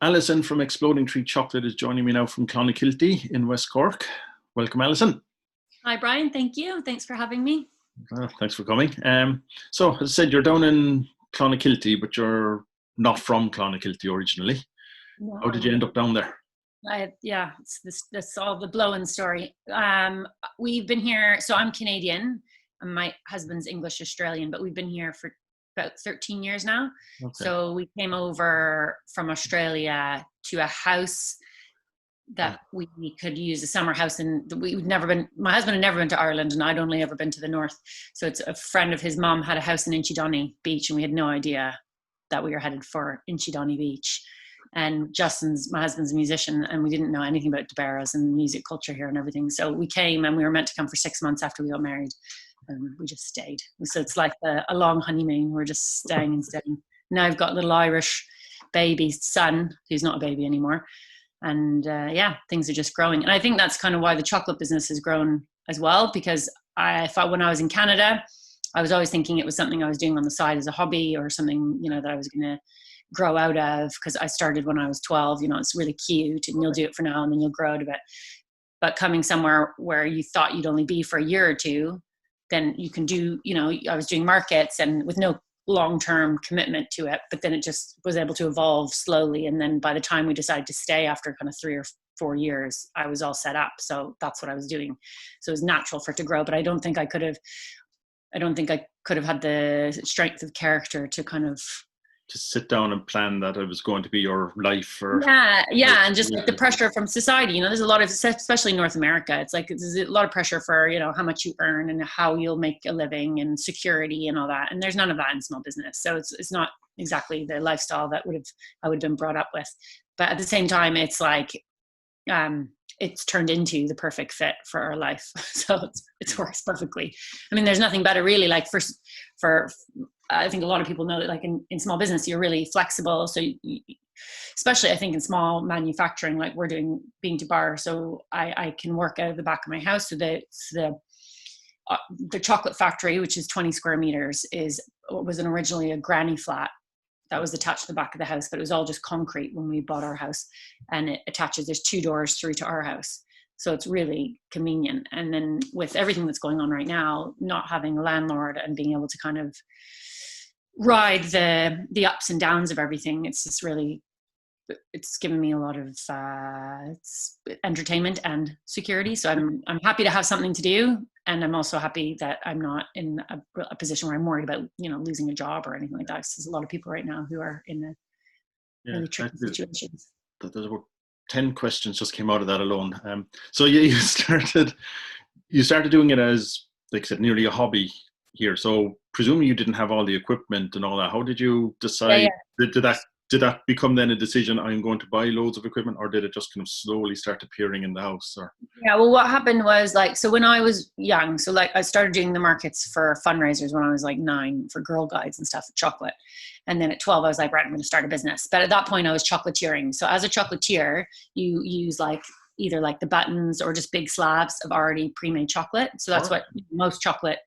Alison from Exploding Tree Chocolate is joining me now from Clonakilty in West Cork. Welcome, Alison. Hi, Brian. Thank you. Thanks for having me. Thanks for coming. So, as I said, you're down in Clonakilty, but you're not from Clonakilty originally. No. How did you end up down there? It's all the blowing story. We've been here, so I'm Canadian, and my husband's English Australian, but we've been here for about 13 years now. Okay. So we came over from Australia to a house that we could use, a summer house, and my husband had never been to Ireland, and I'd only ever been to the north. So it's a friend of his mom had a house in Inchydonny Beach, and we had no idea that we were headed for Inchydonny Beach. And my husband's a musician, and we didn't know anything about Debarras and music culture here and everything. So we came, and we were meant to come for 6 months after we got married, and we just stayed. So it's like a long honeymoon. We're just staying and staying. Now I've got a little Irish baby son who's not a baby anymore. And things are just growing. And I think that's kind of why the chocolate business has grown as well, because I thought when I was in Canada, I was always thinking it was something I was doing on the side as a hobby, or something, that I was going to grow out of, because I started when I was 12. It's really cute, and you'll do it for now and then you'll grow out of it. But coming somewhere where you thought you'd only be for a year or two, then you can do, I was doing markets and with no long-term commitment to it, but then it just was able to evolve slowly. And then by the time we decided to stay after kind of 3 or 4 years, I was all set up. So that's what I was doing. So it was natural for it to grow, but I don't think I could have had the strength of character to kind of just sit down and plan that it was going to be your life. And just like the pressure from society, there's a lot of, especially in North America, it's like there's a lot of pressure for, how much you earn and how you'll make a living and security and all that. And there's none of that in small business. So it's not exactly the lifestyle that I would have been brought up with. But at the same time, it's like, it's turned into the perfect fit for our life. So it works perfectly. I mean, there's nothing better really, like for I think a lot of people know that, like in small business, you're really flexible. So especially I think in small manufacturing, like we're doing bean to bar. So I can work out of the back of my house. So the chocolate factory, which is 20 square meters, was originally a granny flat that was attached to the back of the house, but it was all just concrete when we bought our house, and it attaches, there's 2 doors through to our house. So it's really convenient. And then with everything that's going on right now, not having a landlord and being able to kind of ride the ups and downs of everything, it's given me a lot of entertainment and security. So I'm happy to have something to do, and I'm also happy that I'm not in a position where I'm worried about losing a job or anything like that. There's a lot of people right now who are in really tricky situations. There's about 10 questions just came out of that alone. So you started doing it as, like I said, nearly a hobby here. So presumably you didn't have all the equipment and all that. How did you decide? Yeah. Did that become then a decision, I'm going to buy loads of equipment, or did it just kind of slowly start appearing in the house? Or? Yeah, well, what happened was, so when I was young, so I started doing the markets for fundraisers when I was 9 for Girl Guides and stuff, chocolate. And then at 12, I was like, right, I'm going to start a business. But at that point I was chocolatiering. So as a chocolatier, you use either the buttons or just big slabs of already pre-made chocolate. So that's what most chocolate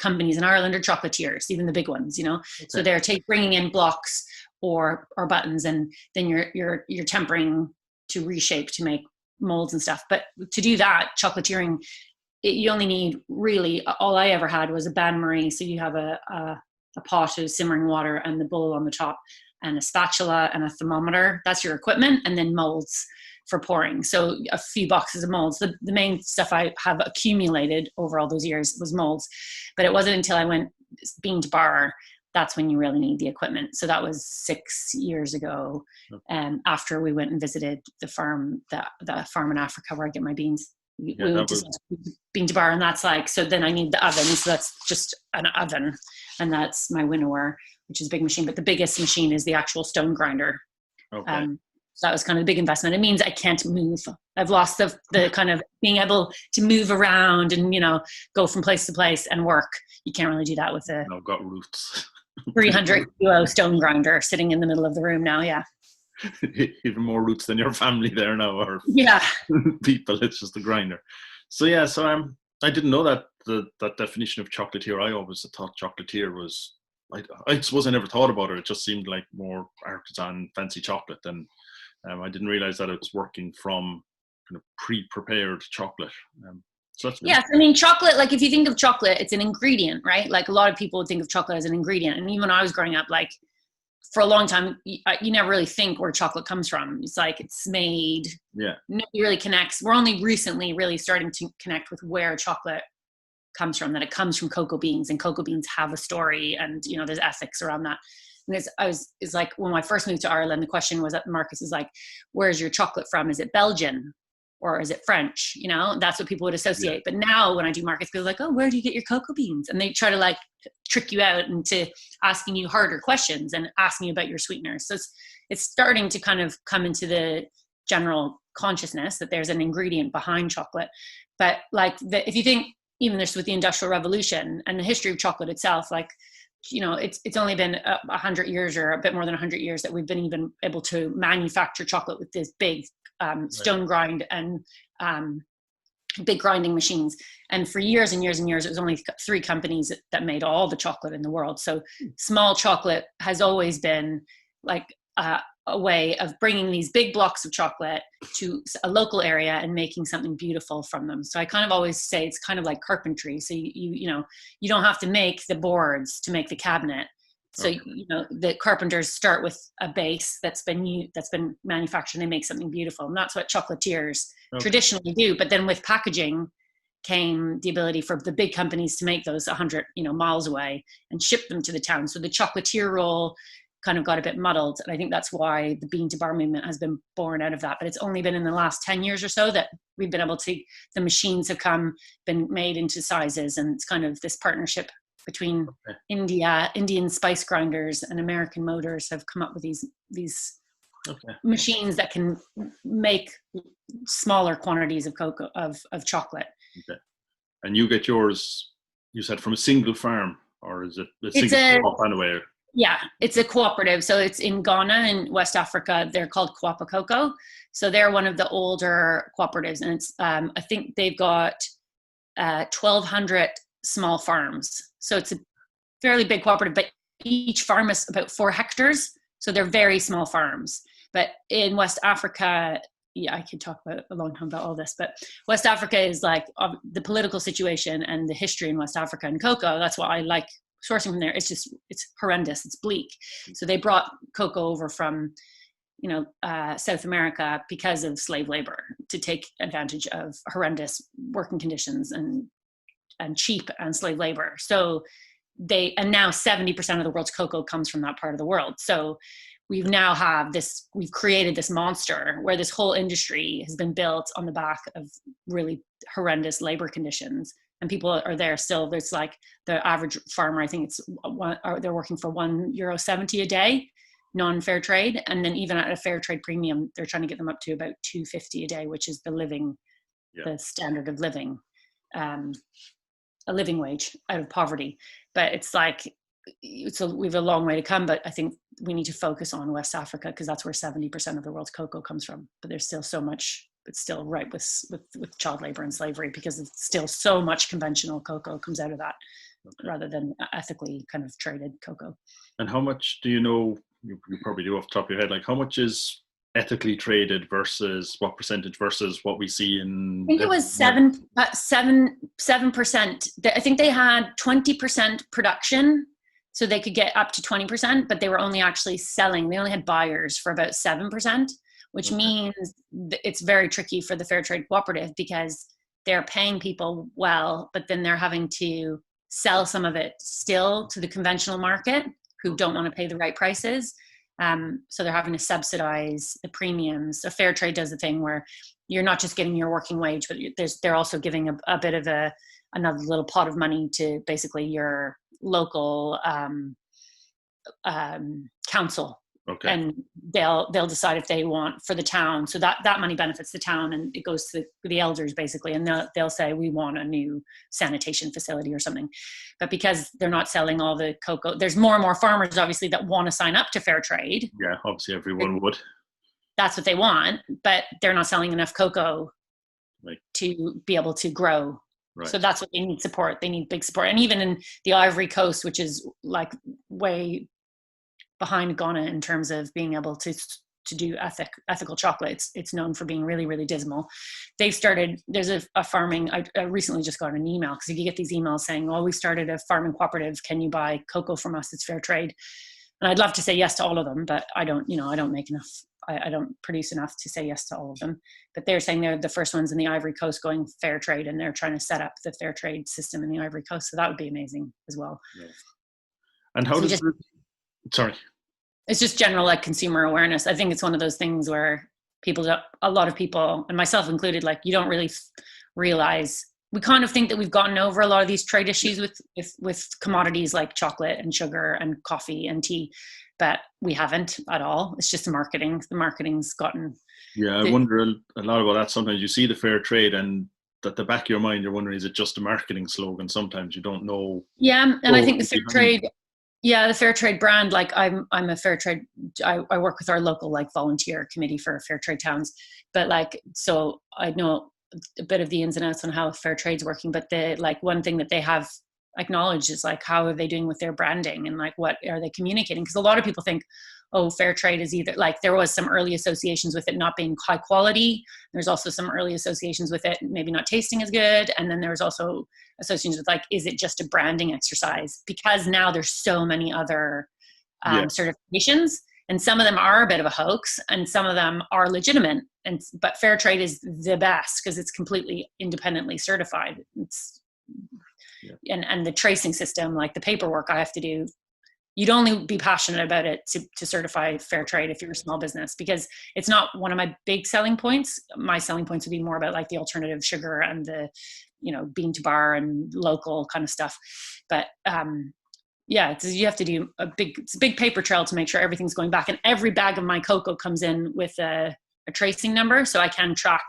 companies in Ireland are chocolatiers, even the big ones, Okay. So they're bringing in blocks or buttons, and then you're tempering to reshape to make molds and stuff. But to do that chocolatiering, you only need, really, all I ever had was a bain-marie. So you have a pot of simmering water and the bowl on the top, and a spatula and a thermometer. That's your equipment, and then molds for pouring. So a few boxes of molds. The main stuff I have accumulated over all those years was molds. But it wasn't until I went bean to bar, that's when you really need the equipment. So that was 6 years ago, after we went and visited the farm in Africa where I get my beans. We went to bean to bar, and that's so then I need the oven. So that's just an oven, and that's my winnower, which is a big machine. But the biggest machine is the actual stone grinder. Okay. So that was kind of a big investment. It means I can't move. I've lost the kind of being able to move around and, go from place to place and work. You can't really do that with I've got roots. 300 kilo stone grinder sitting in the middle of the room now. Yeah. Even more roots than your family there now, or people. It's just a grinder. So I didn't know that definition of chocolatier. I always thought chocolatier was I suppose I never thought about it. It just seemed like more artisan, fancy chocolate, and I didn't realize that it's working from kind of pre-prepared chocolate. So that's yes, I mean, chocolate, like if you think of chocolate, it's an ingredient, right? Like a lot of people would think of chocolate as an ingredient. And even when I was growing up, like for a long time, you never really think where chocolate comes from. It's like it's made. Yeah. Nobody really connects. We're only recently really starting to connect with where chocolate comes from, that it comes from cocoa beans, and cocoa beans have a story, and you know there's ethics around that. And it's like when I first moved to Ireland, the question was at Marcus is like, where's your chocolate from? Is it Belgian or is it French? You know, that's what people would associate. Yeah. But now when I do markets, people are like, oh, where do you get your cocoa beans? And they try to like trick you out into asking you harder questions and asking you about your sweeteners. So it's starting to kind of come into the general consciousness that there's an ingredient behind chocolate. But like if you think even this with the Industrial Revolution and the history of chocolate itself, like, you know, it's only been 100 years or a bit more than 100 years that we've been even able to manufacture chocolate with this big stone grind and big grinding machines. And for years and years and years, it was only 3 companies that made all the chocolate in the world. So small chocolate has always been like a way of bringing these big blocks of chocolate to a local area and making something beautiful from them. So I kind of always say it's kind of like carpentry. So you know, you don't have to make the boards to make the cabinet. So, okay. You know, the carpenters start with a base that's been manufactured and they make something beautiful. And that's what chocolatiers traditionally do. But then with packaging came the ability for the big companies to make those 100, you know, miles away and ship them to the town. So the chocolatier role kind of got a bit muddled. And I think that's why the bean to bar movement has been born out of that. But it's only been in the last 10 years or so that we've been able to, the machines have been made into sizes. And it's kind of this partnership between Indian spice grinders and American Motors have come up with these machines that can make smaller quantities of cocoa, of chocolate. Okay. And you get yours, you said, from a single farm, or is it a single crop anyway? Yeah, it's a cooperative. So it's in Ghana in West Africa. They're called Kwapa Cocoa. So they're one of the older cooperatives. And it's, I think they've got 1,200 small farms. So it's a fairly big cooperative, but each farm is about 4 hectares. So they're very small farms. But in West Africa, yeah, I could talk about a long time about all this, but West Africa is like the political situation and the history in West Africa and cocoa. That's why I like sourcing from there. It's horrendous. It's bleak. So they brought cocoa over from, you know, South America because of slave labor to take advantage of horrendous working conditions and cheap and slave labor. So and now 70% of the world's cocoa comes from that part of the world. So we've created this monster where this whole industry has been built on the back of really horrendous labor conditions. And people are there still. There's like the average farmer, I think they're working for €1.70 a day, non-fair trade. And then even at a fair trade premium, they're trying to get them up to about $2.50 a day, which is the standard of living, a living wage out of poverty. But it's like, we have a long way to come, but I think we need to focus on West Africa because that's where 70% of the world's cocoa comes from. But there's still so much, it's still ripe with child labor and slavery because it's still so much conventional cocoa comes out of that rather than ethically kind of traded cocoa. And how much do you know, you probably do off the top of your head, like how much is ethically traded versus what percentage versus what we see in? I think it was 7%. I think they had 20% production. So they could get up to 20%, but they were only actually selling. They only had buyers for about 7%, which means it's very tricky for the fair trade cooperative because they're paying people well, but then they're having to sell some of it still to the conventional market who don't want to pay the right prices. So they're having to subsidize the premiums. So fair trade does the thing where you're not just getting your working wage, but they're also giving a bit of another little pot of money to basically your local council. Okay. And they'll decide if they want for the town. So that money benefits the town and it goes to the elders basically. And they'll say, we want a new sanitation facility or something. But because they're not selling all the cocoa, there's more and more farmers obviously that want to sign up to fair trade. Yeah, obviously everyone would. That's what they want, but they're not selling enough cocoa to be able to grow. Right. So that's what they need support. They need big support. And even in the Ivory Coast, which is like way behind Ghana in terms of being able to do ethical chocolate. It's known for being really, really dismal. They've started, there's a farming, I recently just got an email, because you get these emails saying, oh, we started a farming cooperative, can you buy cocoa from us? It's fair trade. And I'd love to say yes to all of them, but I don't make enough, I don't produce enough to say yes to all of them. But they're saying they're the first ones in the Ivory Coast going fair trade, and they're trying to set up the fair trade system in the Ivory Coast. So that would be amazing as well. Yeah. And how does sorry. It's just general like consumer awareness. I think it's one of those things where a lot of people, and myself included, like you don't really realize, we kind of think that we've gotten over a lot of these trade issues with commodities like chocolate and sugar and coffee and tea, but we haven't at all. It's just marketing. The marketing's gotten. Yeah, I wonder a lot about that. Sometimes you see the fair trade, and at the back of your mind, you're wondering, is it just a marketing slogan? Sometimes you don't know. Yeah, and I think the fair trade. Yeah, the fair trade brand, like I'm a fair trade, I work with our local like volunteer committee for fair trade towns, but like, so I know a bit of the ins and outs on how fair trade's working, but the like one thing that they have acknowledged is like, how are they doing with their branding, and like, what are they communicating? Because a lot of people think, oh, fair trade is either like, there was some early associations with it not being high quality. There's also some early associations with it maybe not tasting as good. And then there's also associations with like, is it just a branding exercise? Because now there's so many other certifications, and some of them are a bit of a hoax and some of them are legitimate. But fair trade is the best because it's completely independently certified. And the tracing system, like the paperwork I have to do, you'd only be passionate about it to certify fair trade if you're a small business, because it's not one of my big selling points. My selling points would be more about like the alternative sugar and the, bean to bar and local kind of stuff. But you have to do it's a big paper trail to make sure everything's going back. And every bag of my cocoa comes in with a tracing number. So I can track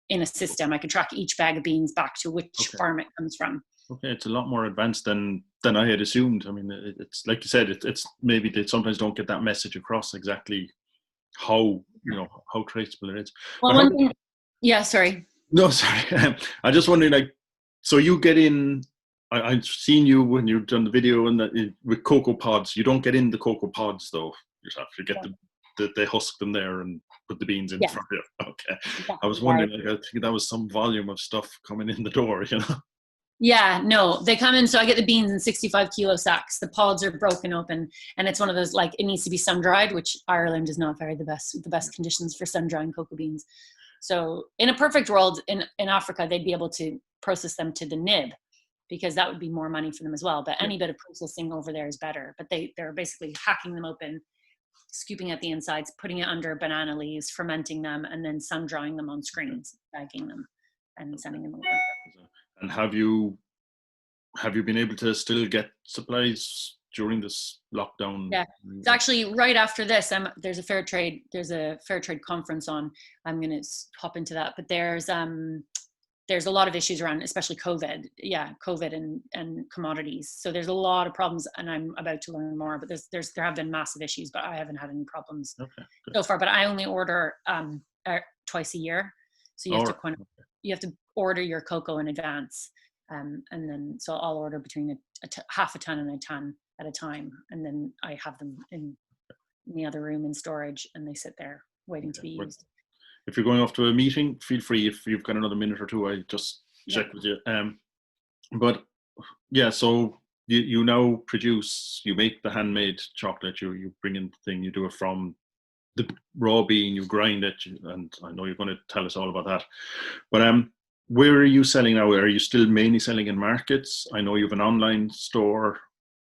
in a system, I can track each bag of beans back to which farm it comes from. Okay, it's a lot more advanced than I had assumed. I mean, it's like you said, it's maybe they sometimes don't get that message across exactly how how traceable it is. Well, sorry. No, sorry. I just wondering, like, so you get in. I've seen you when you've done the video and with cocoa pods. You don't get in the cocoa pods though yourself. You get they husk them there and put the beans in front of you. Okay. Exactly. I was wondering, like, I think that was some volume of stuff coming in the door, Yeah, no, they come in. So I get the beans in 65 kilo sacks. The pods are broken open, and it's one of those, like, it needs to be sun dried, which Ireland is not the best conditions for sun drying cocoa beans. So in a perfect world in Africa, they'd be able to process them to the nib, because that would be more money for them as well. But any bit of processing over there is better. But they're basically hacking them open, scooping out the insides, putting it under banana leaves, fermenting them, and then sun drying them on screens, bagging them, and sending them over. And have you been able to still get supplies during this lockdown? Yeah, it's actually right after this. There's a fair trade conference on. I'm going to hop into that. But there's a lot of issues around, especially COVID. Yeah, COVID and commodities. So there's a lot of problems, and I'm about to learn more. But there have been massive issues, but I haven't had any problems so far. But I only order twice a year, so you have to order your cocoa in advance, and then so I'll order between half a ton and a ton at a time, and then I have them in the other room in storage, and they sit there waiting to be used. If you're going off to a meeting, feel free. If you've got another minute or two, I just check with you. But yeah, so you now you make the handmade chocolate. You bring in the thing, you do it from the raw bean, you grind it, and I know you're going to tell us all about that. But where are you selling now? Are you still mainly selling in markets? I know you have an online store.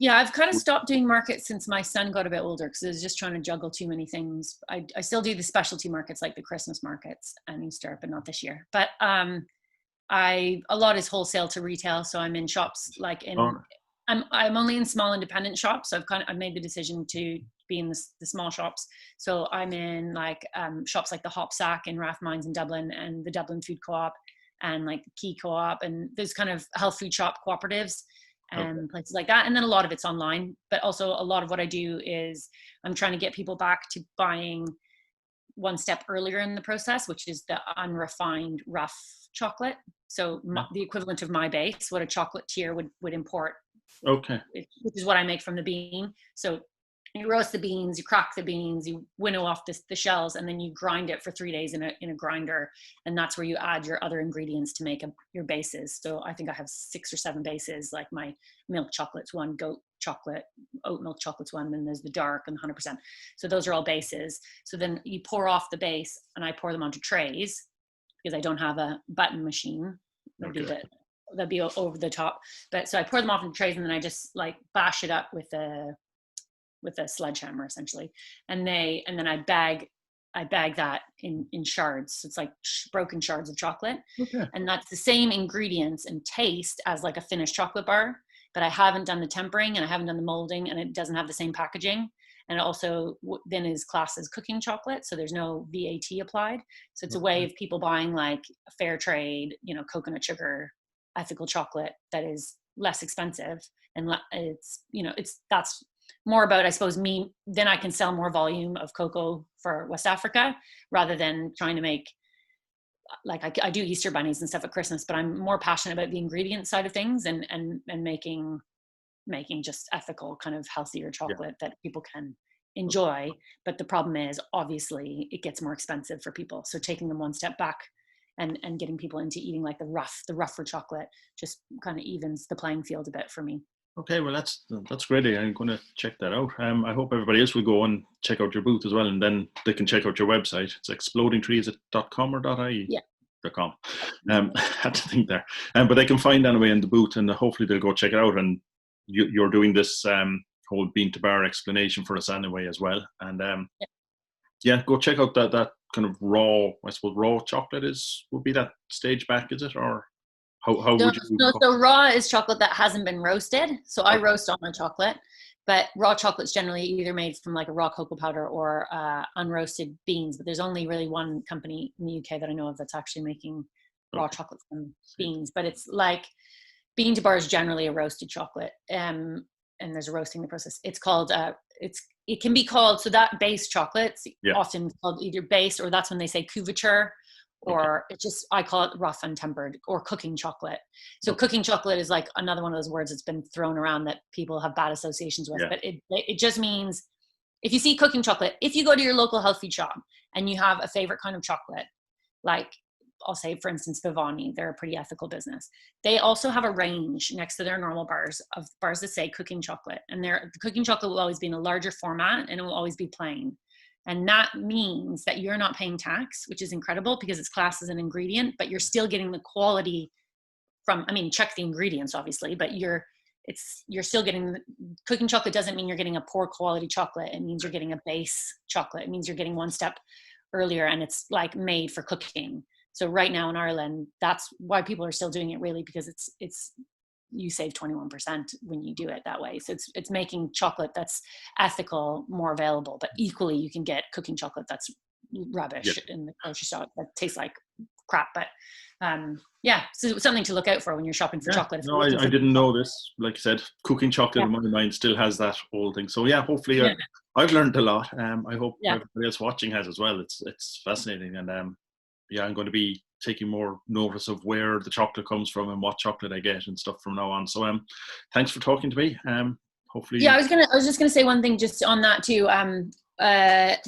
Yeah, I've kind of stopped doing markets since my son got a bit older, because I was just trying to juggle too many things. I still do the specialty markets like the Christmas markets and Easter, but not this year. But a lot is wholesale to retail, so I'm in shops like I'm only in small independent shops. So I've made the decision to be in the small shops. So I'm in like shops like the Hop Sack in Rathmines in Dublin, and the Dublin Food Co-op, and like the Key Co-op, and those kind of health food shop cooperatives and places like that. And then a lot of it's online, but also a lot of what I do is I'm trying to get people back to buying one step earlier in the process, which is the unrefined rough chocolate. So the equivalent of my base, what a chocolatier would import Okay. which is what I make from the bean. So you roast the beans, you crack the beans, you winnow off the shells, and then you grind it for 3 days in a grinder. And that's where you add your other ingredients to make your bases. So I think I have 6 or 7 bases, like my milk chocolate's one, goat chocolate, oat milk chocolate's one, then there's the dark and 100%. So those are all bases. So then you pour off the base, and I pour them onto trays because I don't have a button machine. That'd be over the top. But so I pour them off into trays, and then I just like bash it up with a sledgehammer essentially, and then I bag that in shards. So it's like broken shards of chocolate. Okay. And that's the same ingredients and taste as like a finished chocolate bar, but I haven't done the tempering and I haven't done the molding, and it doesn't have the same packaging. And it also then is classed as cooking chocolate, so there's no VAT applied. So it's a way of people buying like FairTrade, coconut sugar, ethical chocolate that is less expensive, and that's more about, I suppose, me, then I can sell more volume of cocoa for West Africa rather than trying to make, like I do Easter bunnies and stuff at Christmas, but I'm more passionate about the ingredient side of things and making just ethical, kind of healthier chocolate that people can enjoy. But the problem is, obviously, it gets more expensive for people. So taking them one step back and getting people into eating like the rougher chocolate just kind of evens the playing field a bit for me. Okay, well that's great. I'm going to check that out. I hope everybody else will go and check out your booth as well, and then they can check out your website. It's explodingtrees.com or .ie? Yeah. .com. Had to think there. But they can find anyway in the booth, and hopefully they'll go check it out. And you're doing this whole bean to bar explanation for us anyway as well. And go check out that kind of raw chocolate would be that stage back, is it, or? How would you? No, so raw is chocolate that hasn't been roasted. So I roast all my chocolate, but raw chocolate's generally either made from like a raw cocoa powder or unroasted beans. But there's only really one company in the UK that I know of that's actually making raw chocolate from beans. But it's like bean to bar is generally a roasted chocolate, and there's a roasting process. It's called it can be called, so that base chocolate's often called either base, or that's when they say couverture. Or it's just, I call it rough untempered or cooking chocolate. So cooking chocolate is like another one of those words that's been thrown around that people have bad associations with. But it just means, if you see cooking chocolate, if you go to your local health food shop and you have a favorite kind of chocolate, like I'll say, for instance, Vivani, they're a pretty ethical business. They also have a range next to their normal bars of bars that say cooking chocolate. And the cooking chocolate will always be in a larger format, and it will always be plain. And that means that you're not paying tax, which is incredible because it's classed as an ingredient, but you're still getting the quality from, check the ingredients obviously, but you're still getting, cooking chocolate doesn't mean you're getting a poor quality chocolate. It means you're getting a base chocolate. It means you're getting one step earlier, and it's like made for cooking. So right now in Ireland, that's why people are still doing it, really, because it's you save 21% when you do it that way. So it's making chocolate that's ethical more available, but equally you can get cooking chocolate that's rubbish in the grocery store that tastes like crap. But so something to look out for when you're shopping for chocolate. No, I didn't know this. Like I said, cooking chocolate in my mind still has that whole thing. So hopefully I've learned a lot. I hope everybody else watching has as well. It's fascinating, and I'm going to be taking more notice of where the chocolate comes from and what chocolate I get and stuff from now on. So thanks for talking to me. Hopefully. Yeah, I was just gonna say one thing just on that too.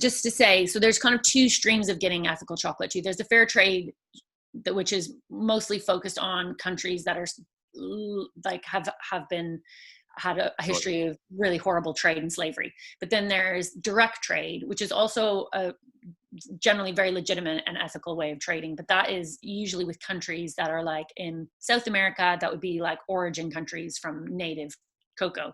Just to say, so there's kind of two streams of getting ethical chocolate too. There's the fair trade, which is mostly focused on countries that are like have had a history of really horrible trade and slavery. But then there's direct trade, which is also a generally very legitimate and ethical way of trading, but that is usually with countries that are like in South America, that would be like origin countries from native cocoa.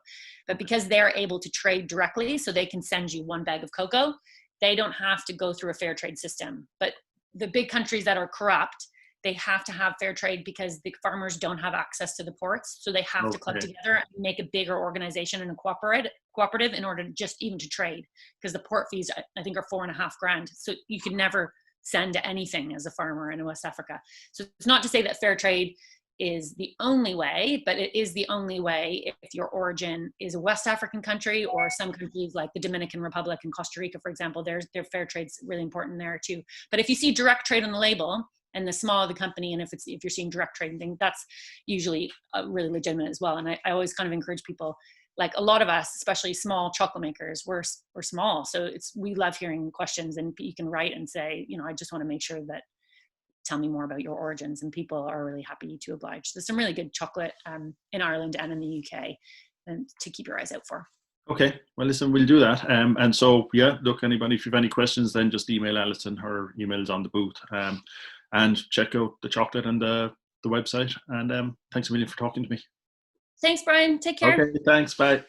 But because they're able to trade directly, so they can send you one bag of cocoa, they don't have to go through a fair trade system. But the big countries that are corrupt, they have to have fair trade because the farmers don't have access to the ports. So they have to club together and make a bigger organization and a cooperative in order even to trade, because the port fees, I think, are $4,500. So you could never send anything as a farmer in West Africa. So it's not to say that fair trade is the only way, but it is the only way if your origin is a West African country, or some countries like the Dominican Republic and Costa Rica, for example, their fair trade's really important there too. But if you see direct trade on the label, And the smaller the company, and if you're seeing direct trading thing, that's usually really legitimate as well. And I always kind of encourage people, like a lot of us, especially small chocolate makers, we're small. So we love hearing questions, and you can write and say, I just want to make sure that, tell me more about your origins, and people are really happy to oblige. There's some really good chocolate in Ireland and in the UK, and to keep your eyes out for. Okay, well, listen, we'll do that. And so, yeah, look, anybody, if you have any questions, then just email Alison. Her email's on the booth. And check out the chocolate and the website. And thanks a million for talking to me. Thanks, Brian. Take care. Okay, thanks. Bye.